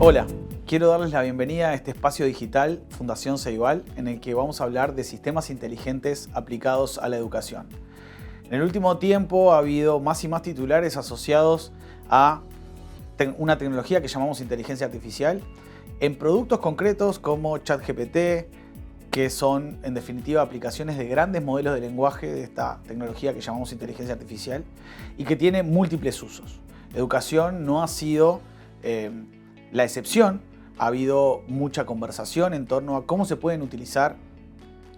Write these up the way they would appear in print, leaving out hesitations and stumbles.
Hola, quiero darles la bienvenida a este espacio digital Fundación Ceibal, en el que vamos a hablar de sistemas inteligentes aplicados a la educación. En el último tiempo ha habido más y más titulares asociados a una tecnología que llamamos inteligencia artificial en productos concretos como ChatGPT, que son en definitiva aplicaciones de grandes modelos de lenguaje de esta tecnología que llamamos inteligencia artificial y que tiene múltiples usos. Educación no ha sido la excepción. Ha habido mucha conversación en torno a cómo se pueden utilizar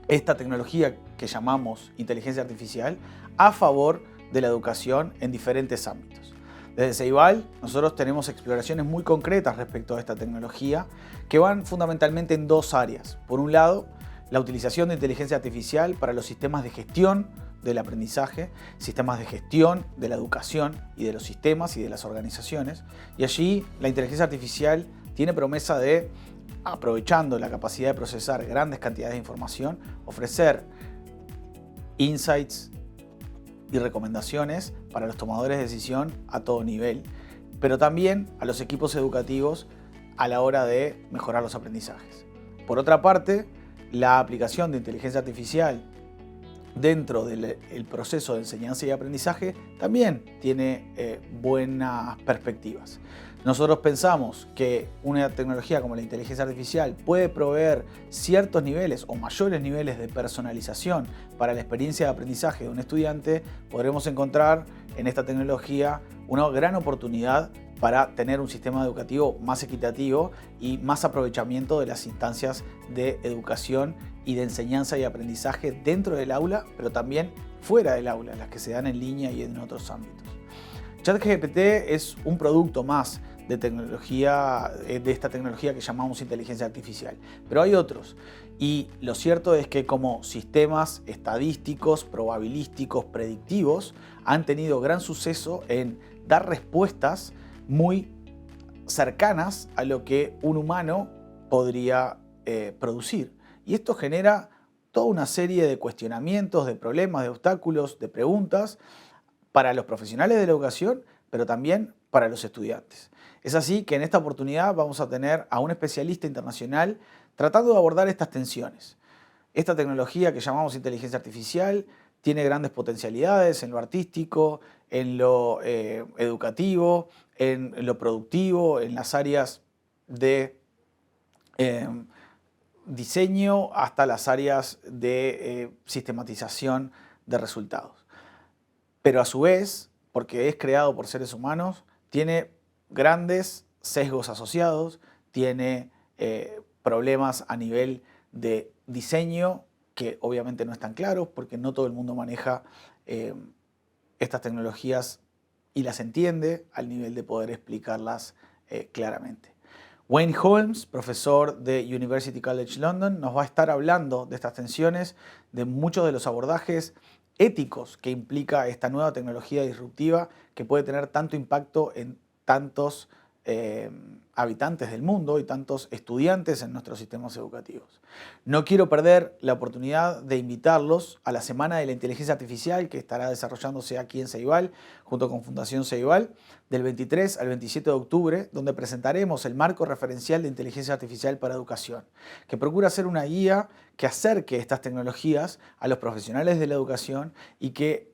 esta tecnología que llamamos inteligencia artificial a favor de la educación en diferentes ámbitos. Desde Ceibal nosotros tenemos exploraciones muy concretas respecto a esta tecnología que van fundamentalmente en dos áreas. Por un lado, la utilización de inteligencia artificial para los sistemas de gestión del aprendizaje, sistemas de gestión de la educación y de los sistemas y de las organizaciones. Y allí la inteligencia artificial tiene promesa de, aprovechando la capacidad de procesar grandes cantidades de información, ofrecer insights y recomendaciones para los tomadores de decisión a todo nivel, pero también a los equipos educativos a la hora de mejorar los aprendizajes. Por otra parte, la aplicación de inteligencia artificial dentro del proceso de enseñanza y aprendizaje también tiene buenas perspectivas. Nosotros pensamos que una tecnología como la inteligencia artificial puede proveer ciertos niveles o mayores niveles de personalización para la experiencia de aprendizaje de un estudiante. Podremos encontrar en esta tecnología una gran oportunidad para tener un sistema educativo más equitativo y más aprovechamiento de las instancias de educación y de enseñanza y aprendizaje dentro del aula, pero también fuera del aula, las que se dan en línea y en otros ámbitos. ChatGPT es un producto más de esta tecnología que llamamos inteligencia artificial, pero hay otros. Y lo cierto es que como sistemas estadísticos, probabilísticos, predictivos, han tenido gran suceso en dar respuestas muy cercanas a lo que un humano podría producir. Y esto genera toda una serie de cuestionamientos, de problemas, de obstáculos, de preguntas para los profesionales de la educación, pero también para los estudiantes. Es así que en esta oportunidad vamos a tener a un especialista internacional tratando de abordar estas tensiones. Esta tecnología que llamamos inteligencia artificial tiene grandes potencialidades en lo artístico, en lo educativo, en lo productivo, en las áreas de diseño hasta las áreas de sistematización de resultados. Pero a su vez, porque es creado por seres humanos, tiene grandes sesgos asociados, tiene problemas a nivel de diseño que obviamente no están claros porque no todo el mundo maneja estas tecnologías y las entiende al nivel de poder explicarlas claramente. Wayne Holmes, profesor de University College London, nos va a estar hablando de estas tensiones, de muchos de los abordajes éticos que implica esta nueva tecnología disruptiva que puede tener tanto impacto en tantos habitantes del mundo y tantos estudiantes en nuestros sistemas educativos. No quiero perder la oportunidad de invitarlos a la Semana de la Inteligencia Artificial que estará desarrollándose aquí en Ceibal, junto con Fundación Ceibal, del 23 al 27 de octubre, donde presentaremos el marco referencial de inteligencia artificial para educación, que procura ser una guía que acerque estas tecnologías a los profesionales de la educación y que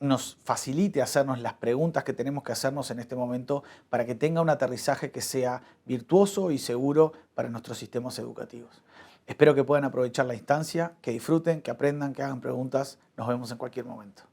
nos facilite hacernos las preguntas que tenemos que hacernos en este momento para que tenga un aterrizaje que sea virtuoso y seguro para nuestros sistemas educativos. Espero que puedan aprovechar la instancia, que disfruten, que aprendan, que hagan preguntas. Nos vemos en cualquier momento.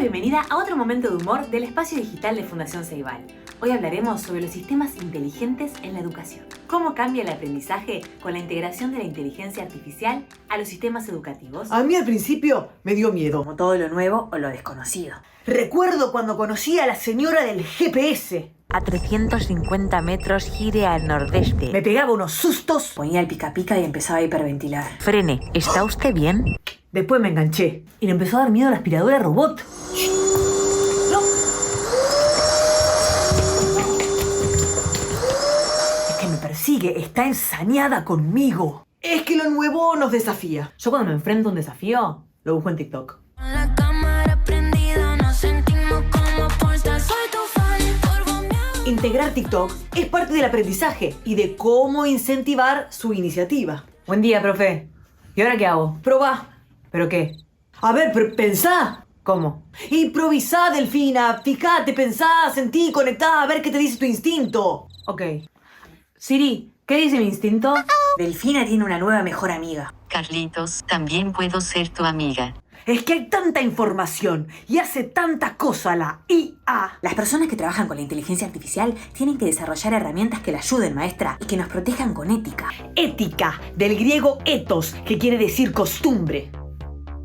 Bienvenida a otro momento de humor del espacio digital de Fundación Ceibal. Hoy hablaremos sobre los sistemas inteligentes en la educación. ¿Cómo cambia el aprendizaje con la integración de la inteligencia artificial a los sistemas educativos? A mí al principio me dio miedo. Como todo lo nuevo o lo desconocido. Recuerdo cuando conocí a la señora del GPS. A 350 metros gire al nordeste. Me pegaba unos sustos. Ponía el pica pica y empezaba a hiperventilar. Frene, ¿está usted bien? Después me enganché y le empezó a dar miedo a la aspiradora robot. ¡No! sigue está ensañada conmigo. Es que lo nuevo nos desafía. Yo cuando me enfrento a un desafío, lo busco en TikTok. Con la cámara prendida nos sentimos como pornstar. Soy tu fan, por vos me Integrar TikTok es parte del aprendizaje y de cómo incentivar su iniciativa. Buen día, profe. ¿Y ahora qué hago? Probá. ¿Pero qué? A ver, pensá. ¿Cómo? Improvisá, Delfina. Fijate, pensá, sentí, conectá, a ver qué te dice tu instinto. Ok. Siri, ¿qué dice mi instinto? Delfina tiene una nueva mejor amiga. Carlitos, también puedo ser tu amiga. Es que hay tanta información y hace tanta cosa la IA. Las personas que trabajan con la inteligencia artificial tienen que desarrollar herramientas que la ayuden, maestra, y que nos protejan con ética. Ética, del griego ethos, que quiere decir costumbre.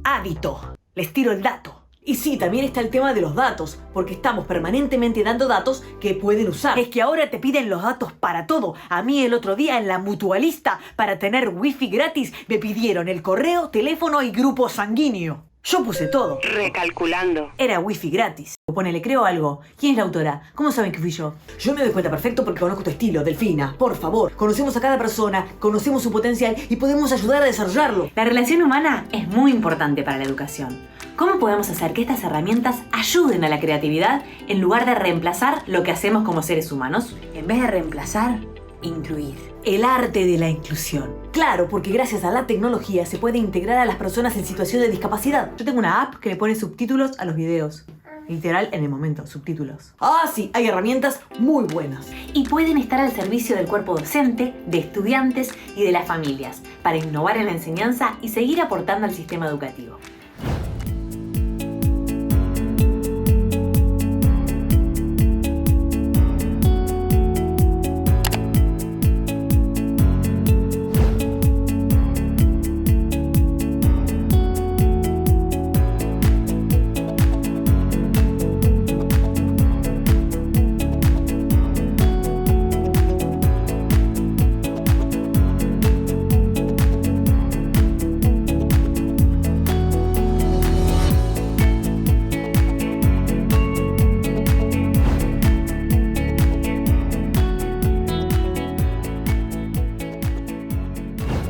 Hábito. Les tiro el dato. Y sí, también está el tema de los datos, porque estamos permanentemente dando datos que pueden usar. Es que ahora te piden los datos para todo. A mí el otro día en la mutualista, para tener wifi gratis, me pidieron el correo, teléfono y grupo sanguíneo. Yo puse todo. Recalculando. Era wifi gratis. Ponele, creo algo. ¿Quién es la autora? ¿Cómo saben que fui yo? Yo me doy cuenta perfecto porque conozco tu estilo, Delfina. Por favor, conocemos a cada persona, conocemos su potencial y podemos ayudar a desarrollarlo. La relación humana es muy importante para la educación. ¿Cómo podemos hacer que estas herramientas ayuden a la creatividad en lugar de reemplazar lo que hacemos como seres humanos? En vez de reemplazar, incluir. El arte de la inclusión. Claro, porque gracias a la tecnología se puede integrar a las personas en situación de discapacidad. Yo tengo una app que le pone subtítulos a los videos. Literal, en el momento, subtítulos. Ah, sí, hay herramientas muy buenas. Y pueden estar al servicio del cuerpo docente, de estudiantes y de las familias, para innovar en la enseñanza y seguir aportando al sistema educativo.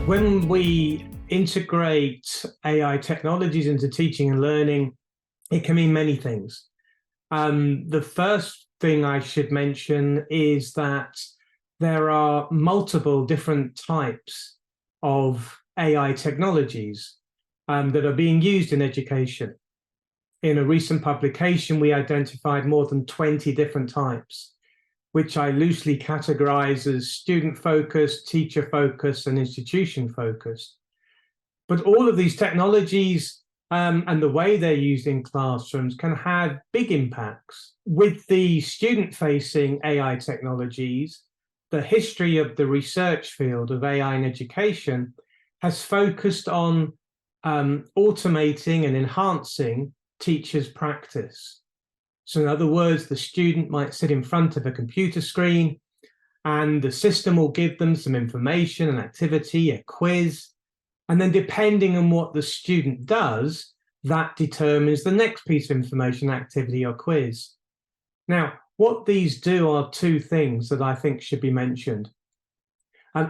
When we integrate AI technologies into teaching and learning, it can mean many things. The first thing I should mention is that there are multiple different types of AI technologies that are being used in education. In a recent publication, we identified more than 20 different types, which I loosely categorize as student-focused, teacher-focused, and institution-focused. But all of these technologies and the way they're used in classrooms can have big impacts. With the student-facing AI technologies, the history of the research field of AI in education has focused on automating and enhancing teachers' practice. So in other words, the student might sit in front of a computer screen and the system will give them some information, an activity, a quiz. And then depending on what the student does, that determines the next piece of information, activity or quiz. Now, what these do are two things that I think should be mentioned.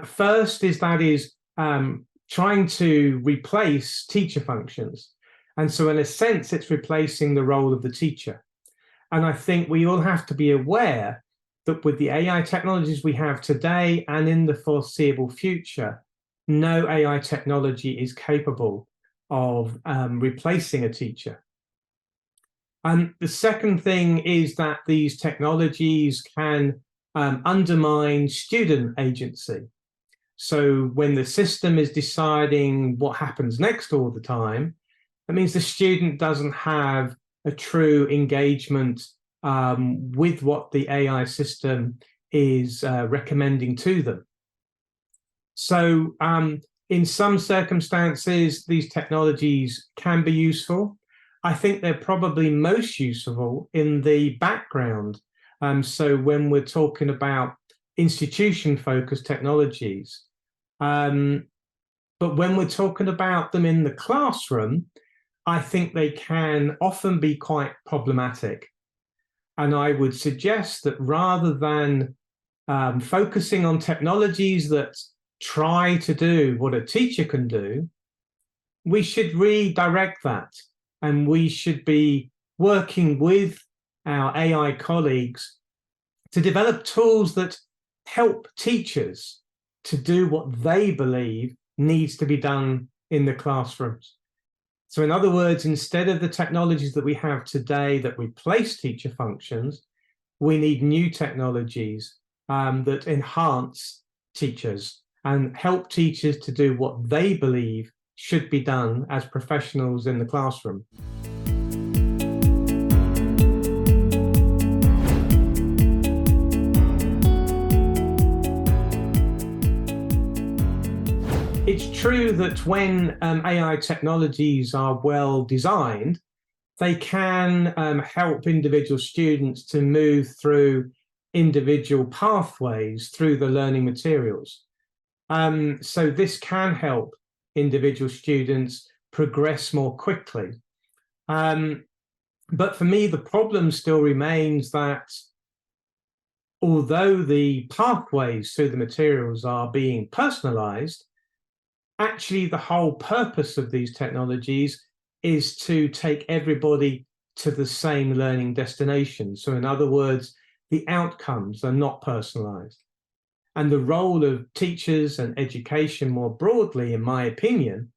First is trying to replace teacher functions. And so in a sense, it's replacing the role of the teacher. And I think we all have to be aware that with the AI technologies we have today and in the foreseeable future, no AI technology is capable of replacing a teacher. And the second thing is that these technologies can undermine student agency. So when the system is deciding what happens next all the time, that means the student doesn't have a true engagement with what the AI system is recommending to them. So in some circumstances, these technologies can be useful. I think they're probably most useful in the background. So when we're talking about institution-focused technologies, but when we're talking about them in the classroom, I think they can often be quite problematic. And I would suggest that rather than focusing on technologies that try to do what a teacher can do, we should redirect that, and we should be working with our AI colleagues to develop tools that help teachers to do what they believe needs to be done in the classrooms. So in other words, instead of the technologies that we have today that replace teacher functions, we need new technologies that enhance teachers and help teachers to do what they believe should be done as professionals in the classroom. It's true that when AI technologies are well designed, they can help individual students to move through individual pathways through the learning materials. So this can help individual students progress more quickly. But for me, the problem still remains that although the pathways through the materials are being personalized, actually the whole purpose of these technologies is to take everybody to the same learning destination. So in other words, the outcomes are not personalized. And the role of teachers and education more broadly, in my opinion,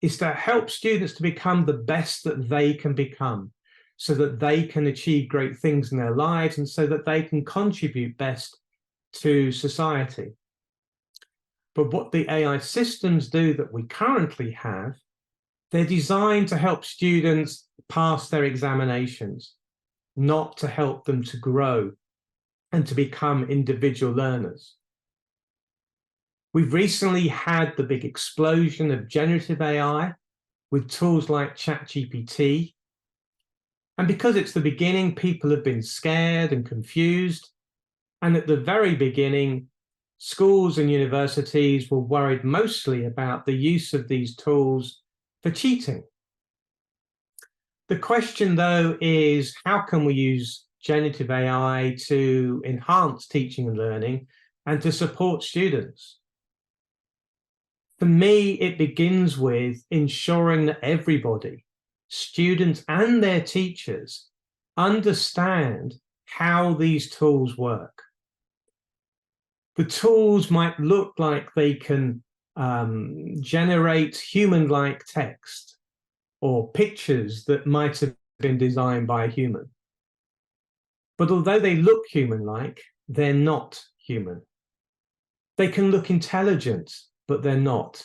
is to help students to become the best that they can become, so that they can achieve great things in their lives and so that they can contribute best to society. But what the AI systems do that we currently have, they're designed to help students pass their examinations, not to help them to grow and to become individual learners. We've recently had the big explosion of generative AI with tools like ChatGPT. And because it's the beginning, people have been scared and confused. And at the very beginning, schools and universities were worried mostly about the use of these tools for cheating. The question, though, is how can we use generative AI to enhance teaching and learning and to support students? For me, it begins with ensuring that everybody, students and their teachers, understand how these tools work. The tools might look like they can generate human-like text or pictures that might have been designed by a human. But although they look human-like, they're not human. They can look intelligent, but they're not.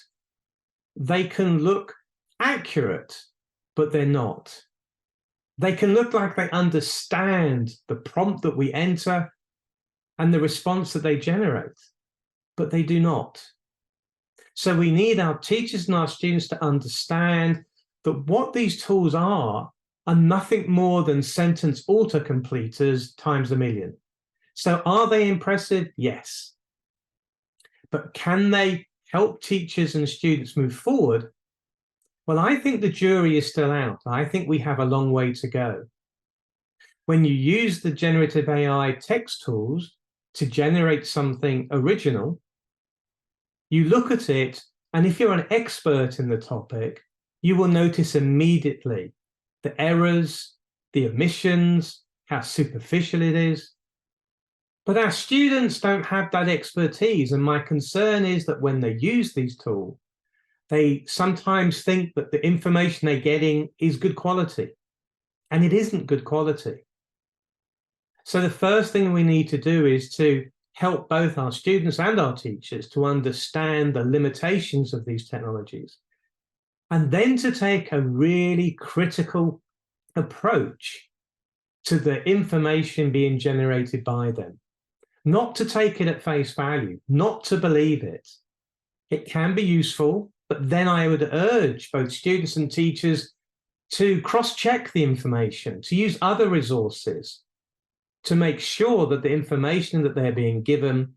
They can look accurate, but they're not. They can look like they understand the prompt that we enter and the response that they generate, but they do not. So we need our teachers and our students to understand that what these tools are nothing more than sentence autocompleters times a million. So are they impressive? Yes. But can they help teachers and students move forward? Well, I think the jury is still out. I think we have a long way to go. When you use the generative AI text tools to generate something original, you look at it, and if you're an expert in the topic, you will notice immediately the errors, the omissions, how superficial it is. But our students don't have that expertise, and my concern is that when they use these tools, they sometimes think that the information they're getting is good quality, and it isn't good quality. So the first thing we need to do is to help both our students and our teachers to understand the limitations of these technologies, and then to take a really critical approach to the information being generated by them. Not to take it at face value, not to believe it. It can be useful, but then I would urge both students and teachers to cross-check the information, to use other resources, to make sure that the information that they're being given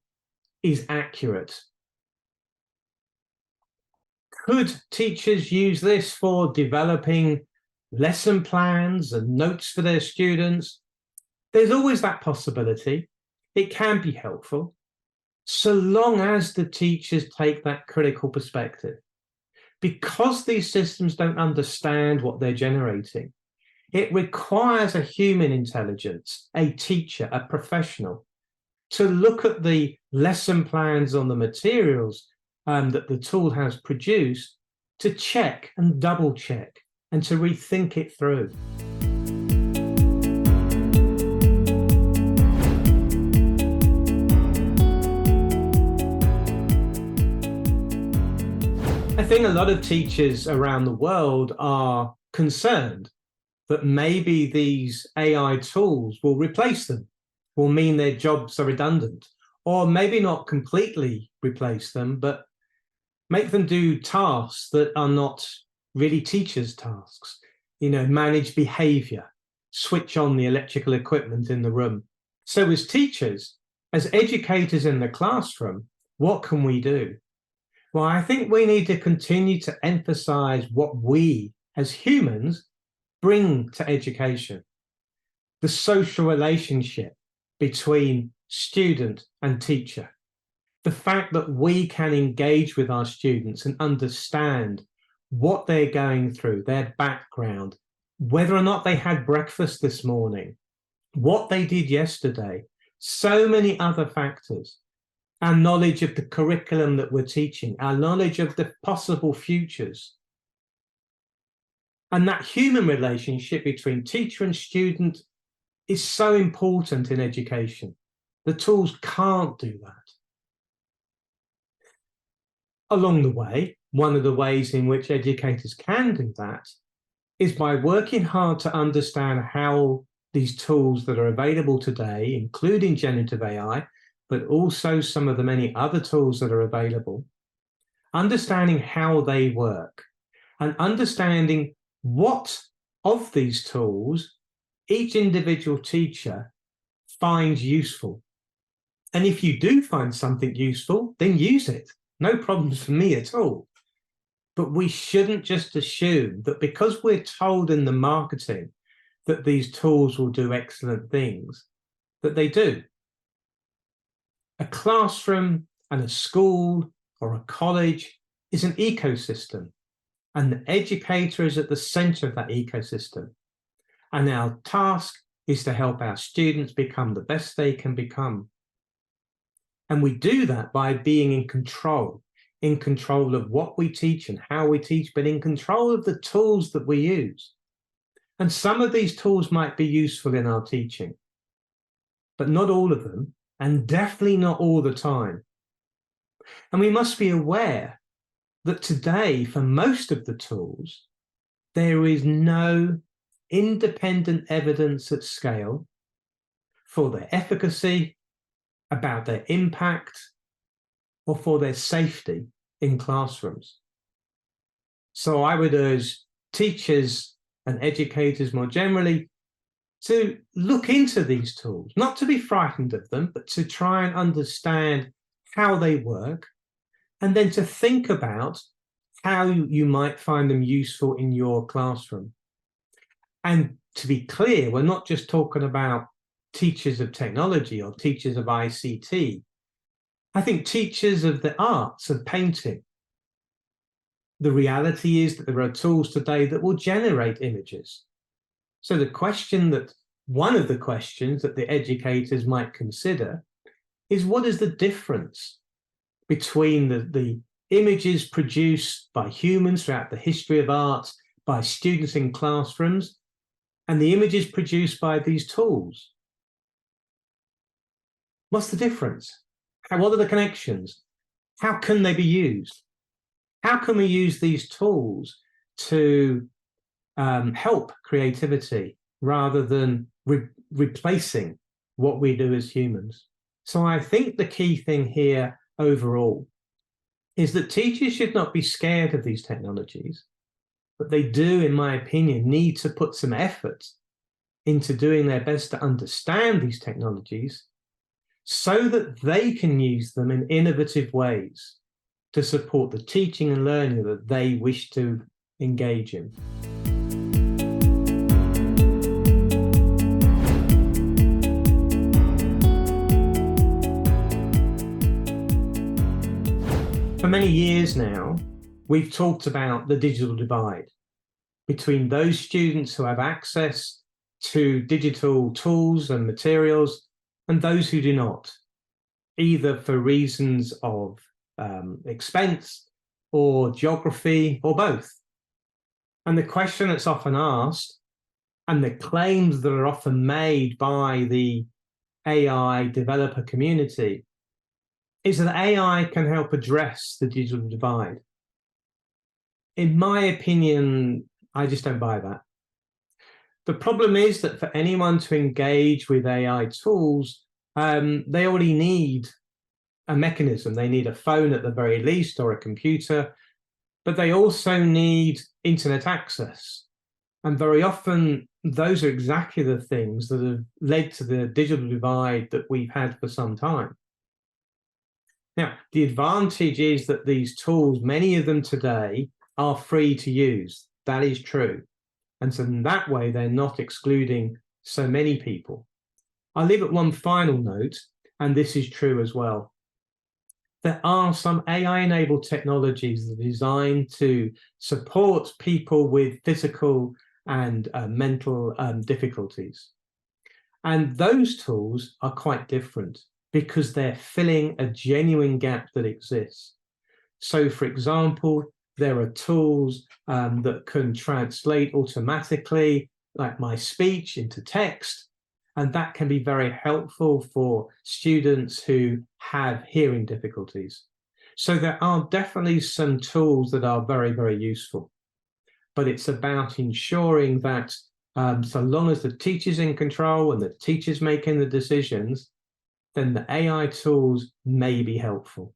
is accurate. Could teachers use this for developing lesson plans and notes for their students? There's always that possibility. it can be helpful, so long as the teachers take that critical perspective. Because these systems don't understand what they're generating, it requires a human intelligence, a teacher, a professional, to look at the lesson plans on the materials that the tool has produced, to check and double check and to rethink it through. I think a lot of teachers around the world are concerned that maybe these AI tools will replace them, will mean their jobs are redundant, or maybe not completely replace them, but make them do tasks that are not really teachers' tasks. Manage behavior, switch on the electrical equipment in the room. So as teachers, as educators in the classroom, what can we do? Well, I think we need to continue to emphasize what we as humans bring to education. The social relationship between student and teacher. The fact that we can engage with our students and understand what they're going through, their background, whether or not they had breakfast this morning, what they did yesterday, so many other factors. Our knowledge of the curriculum that we're teaching, our knowledge of the possible futures. And that human relationship between teacher and student is so important in education. The tools can't do that. Along the way, one of the ways in which educators can do that is by working hard to understand how these tools that are available today, including generative AI, but also some of the many other tools that are available, understanding how they work and understanding what of these tools each individual teacher finds useful. And if you do find something useful, then use it. No problems for me at all. But we shouldn't just assume that because we're told in the marketing that these tools will do excellent things, that they do. A classroom and a school or a college is an ecosystem, and the educator is at the center of that ecosystem. And our task is to help our students become the best they can become. And we do that by being in control of what we teach and how we teach, but in control of the tools that we use. And some of these tools might be useful in our teaching, but not all of them, and definitely not all the time. And we must be aware that today, for most of the tools, there is no independent evidence at scale for their efficacy, about their impact, or for their safety in classrooms. So I would urge teachers and educators more generally to look into these tools, not to be frightened of them, but to try and understand how they work, and then to think about how you might find them useful in your classroom. And to be clear, we're not just talking about teachers of technology or teachers of ICT. I think teachers of the arts, of painting. The reality is that there are tools today that will generate images. So one of the questions that the educators might consider is, what is the difference between the images produced by humans throughout the history of art, by students in classrooms, and the images produced by these tools? What's the difference? What are the connections? How can they be used? How can we use these tools to help creativity rather than replacing what we do as humans? So I think the key thing here overall is that teachers should not be scared of these technologies, but they do, in my opinion, need to put some effort into doing their best to understand these technologies so that they can use them in innovative ways to support the teaching and learning that they wish to engage in. For many years now, we've talked about the digital divide between those students who have access to digital tools and materials and those who do not, either for reasons of expense or geography or both. And the question that's often asked, and the claims that are often made by the AI developer community, is that AI can help address the digital divide. In my opinion, I just don't buy that. The problem is that for anyone to engage with AI tools, they already need a mechanism. They need a phone at the very least, or a computer, but they also need internet access. And very often, those are exactly the things that have led to the digital divide that we've had for some time. Now, the advantage is that these tools, many of them today, are free to use. That is true. And so in that way, they're not excluding so many people. I'll leave it one final note, and this is true as well. There are some AI-enabled technologies that are designed to support people with physical and mental difficulties. And those tools are quite different because they're filling a genuine gap that exists. So, for example, there are tools that can translate automatically, like my speech, into text, and that can be very helpful for students who have hearing difficulties. So there are definitely some tools that are very, very useful, but it's about ensuring that so long as the teacher's in control and the teacher's making the decisions, then the AI tools may be helpful.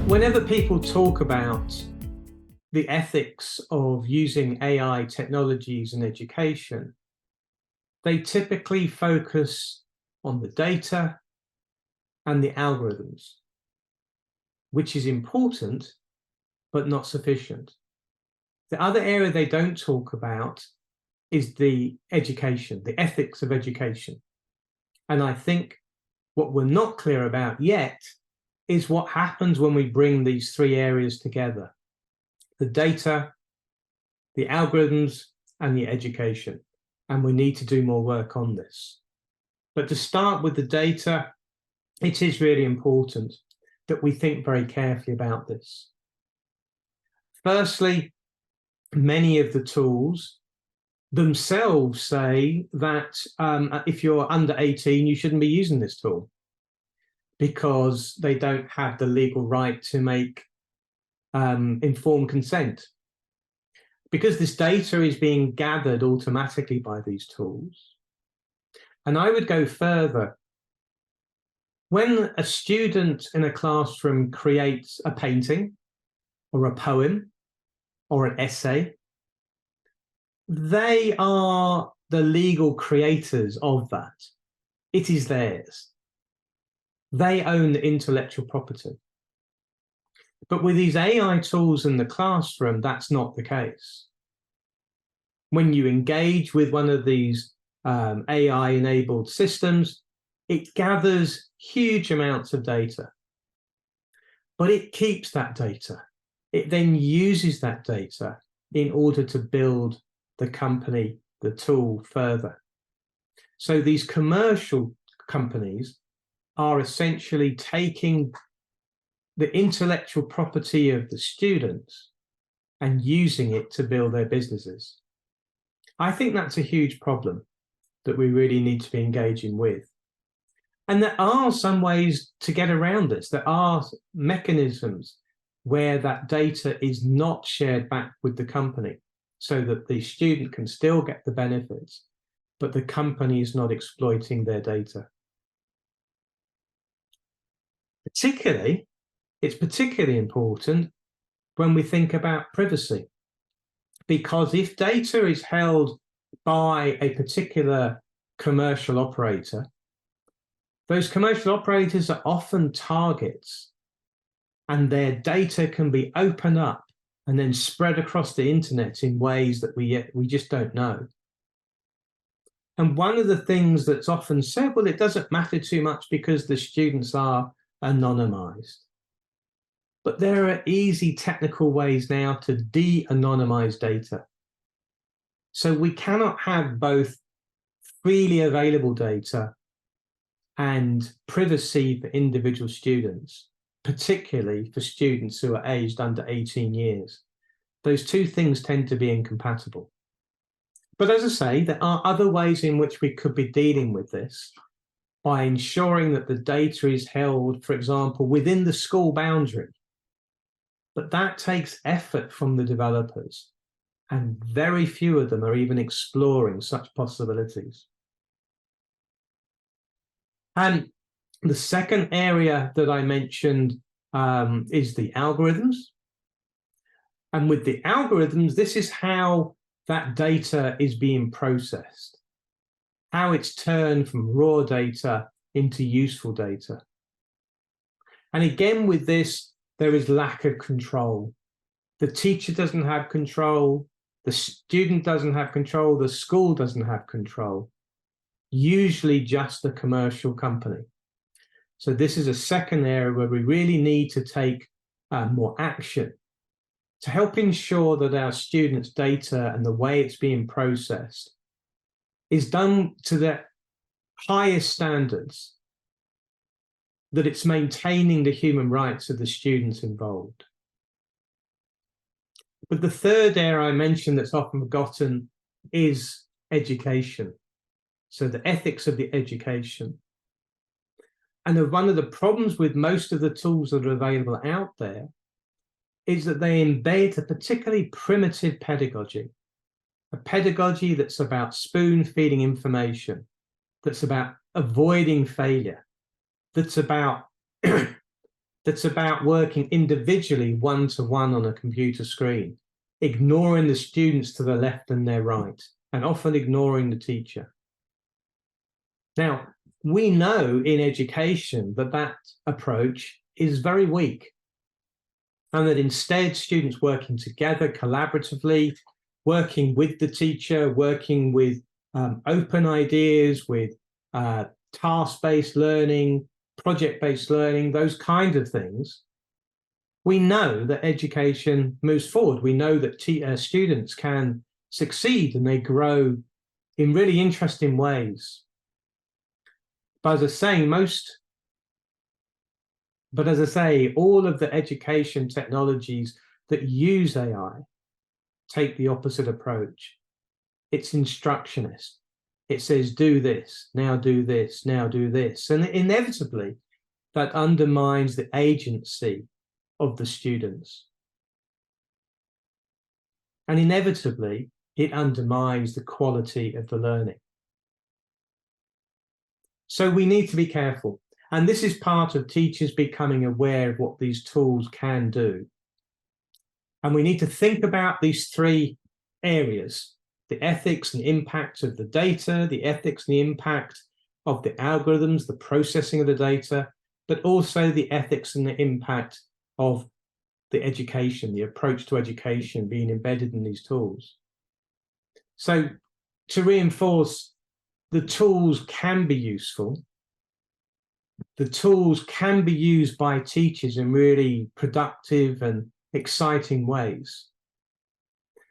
Whenever people talk about the ethics of using AI technologies in education, they typically focus on the data and the algorithms, which is important, but not sufficient. The other area they don't talk about is the education, the ethics of education. And I think what we're not clear about yet is what happens when we bring these three areas together: the data, the algorithms, and the education. And we need to do more work on this. But to start with the data, it is really important that we think very carefully about this. Firstly, many of the tools themselves say that if you're under 18, you shouldn't be using this tool, because they don't have the legal right to make informed consent. Because this data is being gathered automatically by these tools. And I would go further. When a student in a classroom creates a painting or a poem or an essay, they are the legal creators of that. It is theirs. They own the intellectual property. But with these AI tools in the classroom, that's not the case. When you engage with one of these AI-enabled systems, it gathers huge amounts of data, but it keeps that data. It then uses that data in order to build the company, the tool further. So these commercial companies are essentially taking the intellectual property of the students and using it to build their businesses. I think that's a huge problem that we really need to be engaging with. And there are some ways to get around this. There are mechanisms where that data is not shared back with the company so that the student can still get the benefits, but the company is not exploiting their data. It's particularly important when we think about privacy, because if data is held by a particular commercial operator, those commercial operators are often targets, and their data can be opened up and then spread across the internet in ways that we just don't know. And one of the things that's often said, well, it doesn't matter too much because the students are anonymized. But there are easy technical ways now to de-anonymize data. So we cannot have both freely available data and privacy for individual students, particularly for students who are aged under 18 years. Those two things tend to be incompatible. But as I say, there are other ways in which we could be dealing with this by ensuring that the data is held, for example, within the school boundary. But that takes effort from the developers, and very few of them are even exploring such possibilities. And the second area that I mentioned is the algorithms. And with the algorithms, this is how that data is being processed, how it's turned from raw data into useful data. And again, with this, there is lack of control. The teacher doesn't have control, the student doesn't have control, the school doesn't have control, usually just the commercial company. So this is a second area where we really need to take more action to help ensure that our students' data and the way it's being processed is done to the highest standards, that it's maintaining the human rights of the students involved. But the third area I mentioned that's often forgotten is education. So the ethics of the education. And one of the problems with most of the tools that are available out there is that they embed a particularly primitive pedagogy, a pedagogy that's about spoon-feeding information, that's about avoiding failure, that's about working individually one-to-one on a computer screen, ignoring the students to the left and their right, and often ignoring the teacher. Now, we know in education that that approach is very weak, and that instead students working together collaboratively, working with the teacher, working with open ideas, with task-based learning, project-based learning, those kinds of things, we know that education moves forward. We know that students can succeed and they grow in really interesting ways. But as I say, all of the education technologies that use AI take the opposite approach. It's instructionist. It says, do this, now do this, now do this. And inevitably, that undermines the agency of the students. And inevitably, it undermines the quality of the learning. So we need to be careful. And this is part of teachers becoming aware of what these tools can do. And we need to think about these three areas: the ethics and impact of the data, the ethics and the impact of the algorithms, the processing of the data, but also the ethics and the impact of the education, the approach to education being embedded in these tools. So to reinforce, the tools can be useful. The tools can be used by teachers in really productive and exciting ways.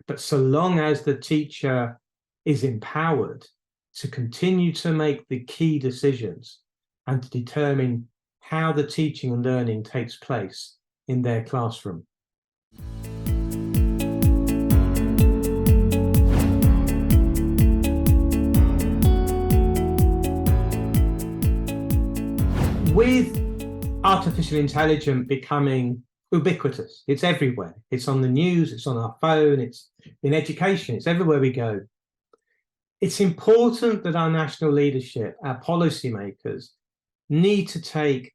But so long as the teacher is empowered to continue to make the key decisions and to determine how the teaching and learning takes place in their classroom. With artificial intelligence becoming ubiquitous, it's everywhere. It's on the news, it's on our phone, it's in education, it's everywhere we go. It's important that our national leadership, our policymakers, need to take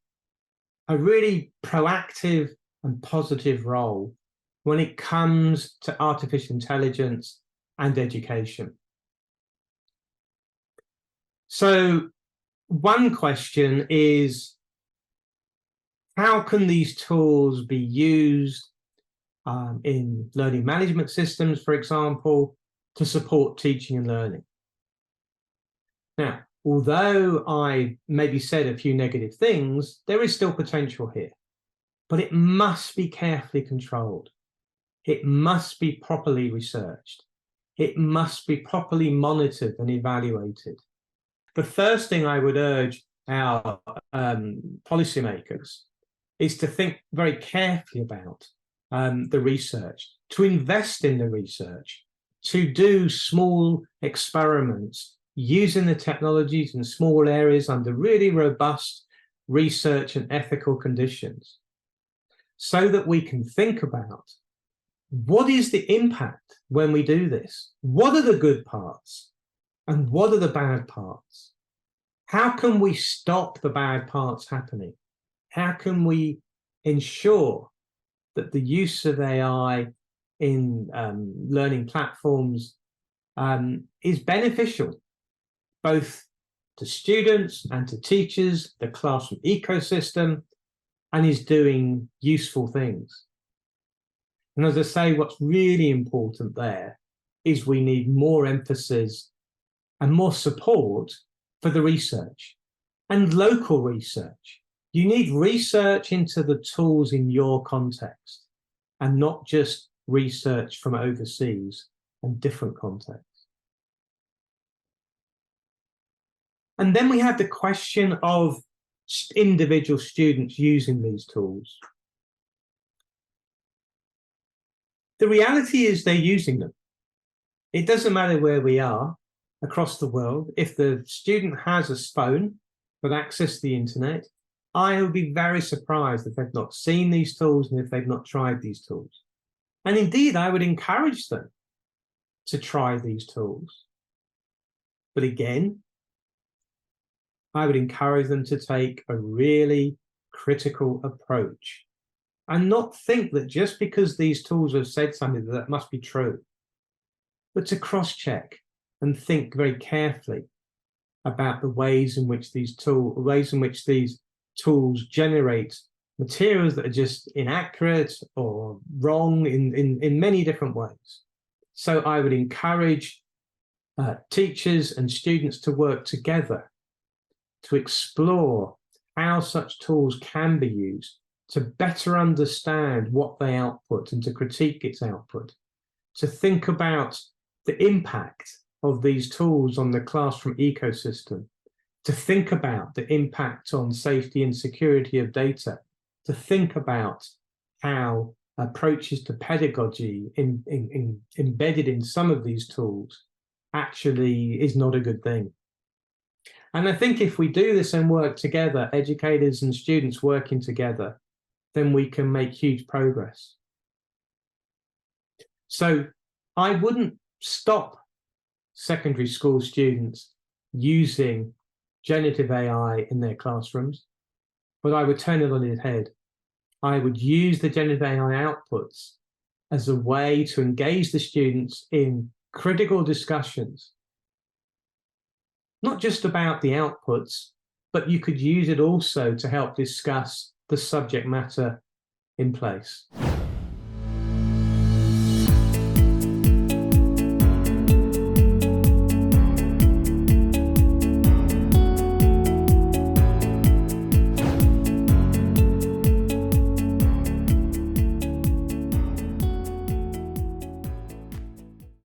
a really proactive and positive role when it comes to artificial intelligence and education. So one question is, how can these tools be used in learning management systems, for example, to support teaching and learning. Now, although I maybe said a few negative things, there is still potential here, but it must be carefully controlled. It must be properly researched. It must be properly monitored and evaluated. The first thing I would urge our policymakers is to think very carefully about the research, to invest in the research, to do small experiments using the technologies in small areas under really robust research and ethical conditions, so that we can think about what is the impact when we do this? What are the good parts and what are the bad parts? How can we stop the bad parts happening? How can we ensure that the use of AI in learning platforms is beneficial, both to students and to teachers, the classroom ecosystem, and is doing useful things? And as I say, what's really important there is we need more emphasis and more support for the research and local research. You need research into the tools in your context and not just research from overseas and different contexts. And then we have the question of individual students using these tools. The reality is they're using them. It doesn't matter where we are across the world. If the student has a phone with access to the internet, I would be very surprised if they've not seen these tools and if they've not tried these tools. And indeed, I would encourage them to try these tools. But again, I would encourage them to take a really critical approach and not think that just because these tools have said something that must be true, but to cross-check and think very carefully about the ways in which these tools generate materials that are just inaccurate or wrong in many different ways. So I would encourage teachers and students to work together to explore how such tools can be used to better understand what they output and to critique its output, to think about the impact of these tools on the classroom ecosystem, to think about the impact on safety and security of data, to think about how approaches to pedagogy embedded in some of these tools actually is not a good thing. And I think if we do this and work together, educators and students working together, then we can make huge progress. So I wouldn't stop secondary school students using generative AI in their classrooms, but I would turn it on its head. I would use the generative AI outputs as a way to engage the students in critical discussions, not just about the outputs, but you could use it also to help discuss the subject matter in place.